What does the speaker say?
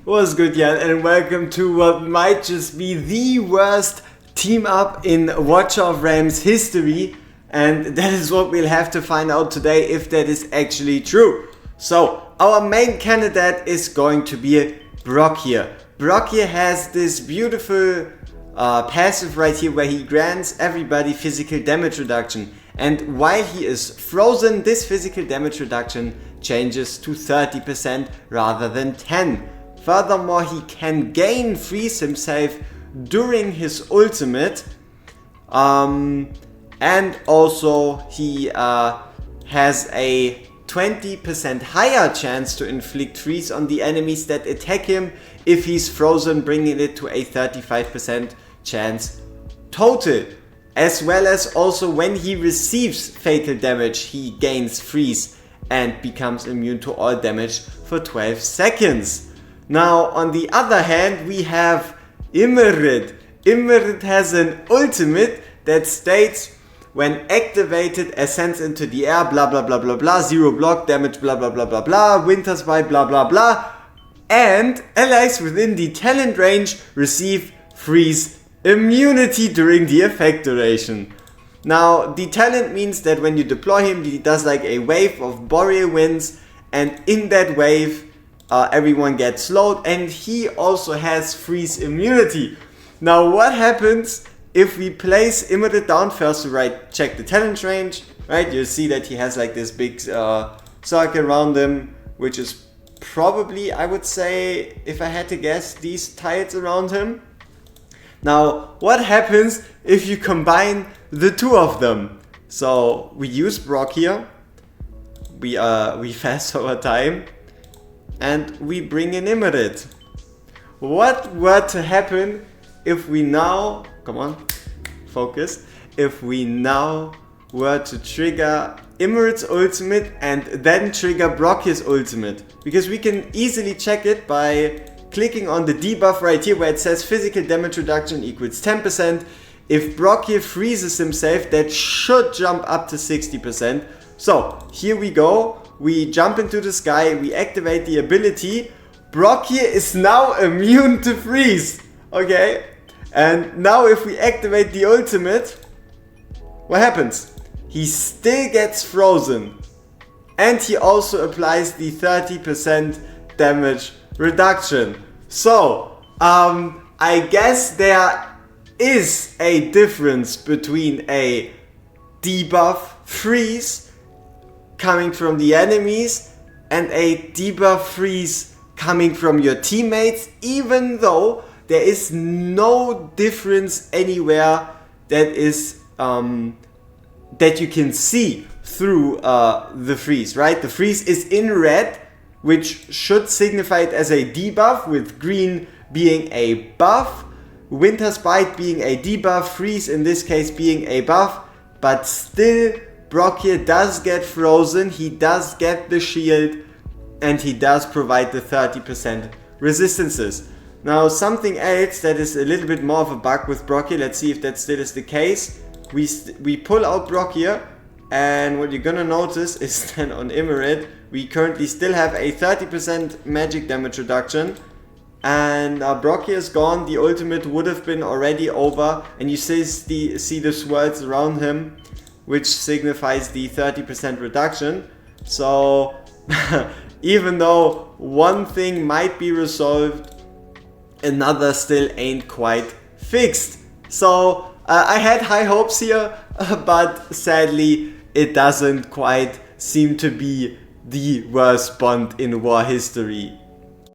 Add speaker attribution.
Speaker 1: What's good, Jan, and welcome to what might just be the worst team up in Watch of Realms history, and that is what we'll have to find out today if that is actually true. So, our main candidate is going to be Brock here. Brock here has this beautiful passive right here where he grants everybody physical damage reduction, and while he is frozen, this physical damage reduction changes to 30% rather than 10%. Furthermore, he can gain freeze himself during his ultimate, and also he has a 20% higher chance to inflict freeze on the enemies that attack him if he's frozen, bringing it to a 35% chance total. As well as also when he receives fatal damage, he gains freeze and becomes immune to all damage for 12 seconds. Now, on the other hand, we have Immerid. Immerid has an ultimate that states, when activated, ascends into the air, blah blah blah blah blah, 0 block damage, blah blah blah blah blah, winter's bite, blah blah blah, and allies within the talent range receive freeze immunity during the effect duration. Now, the talent means that when you deploy him, he does like a wave of boreal winds, and in that wave, everyone gets slowed, and he also has freeze immunity. Now, what happens if we place Immerid down first? Right, check the talent range, right? You see that he has like this big circle around him, which is probably, I would say, if I had to guess, these tiles around him. Now, what happens if you combine the two of them? So we use Brock here, we fast forward time, and we bring in Immerid. What were to happen if we now, come on, focus, if we now were to trigger Immerid's ultimate and then trigger Brock's ultimate? Because we can easily check it by clicking on the debuff right here where it says physical damage reduction equals 10%. If Brock here freezes himself, that should jump up to 60%. So here we go. We jump into the sky, we activate the ability. Brock here is now immune to freeze. Okay? And now if we activate the ultimate, what happens? He still gets frozen. And he also applies the 30% damage reduction. So, I guess there is a difference between a debuff freeze coming from the enemies and a debuff freeze coming from your teammates, even though there is no difference anywhere that is that you can see through the freeze, right? The freeze is in red, which should signify it as a debuff, with green being a buff, Winter's Bite being a debuff, freeze in this case being a buff, but still Brock here does get frozen, he does get the shield, and he does provide the 30% resistances. Now, something else that is a little bit more of a bug with Brock here, let's see if that still is the case. We pull out Brock here, and what you're gonna notice is that on Immerid, we currently still have a 30% magic damage reduction, and Brock here is gone. The ultimate would have been already over, and you still see the swirls around him, which signifies the 30% reduction. So even though one thing might be resolved, another still ain't quite fixed. So I had high hopes here, but sadly it doesn't quite seem to be the worst Bond in war history.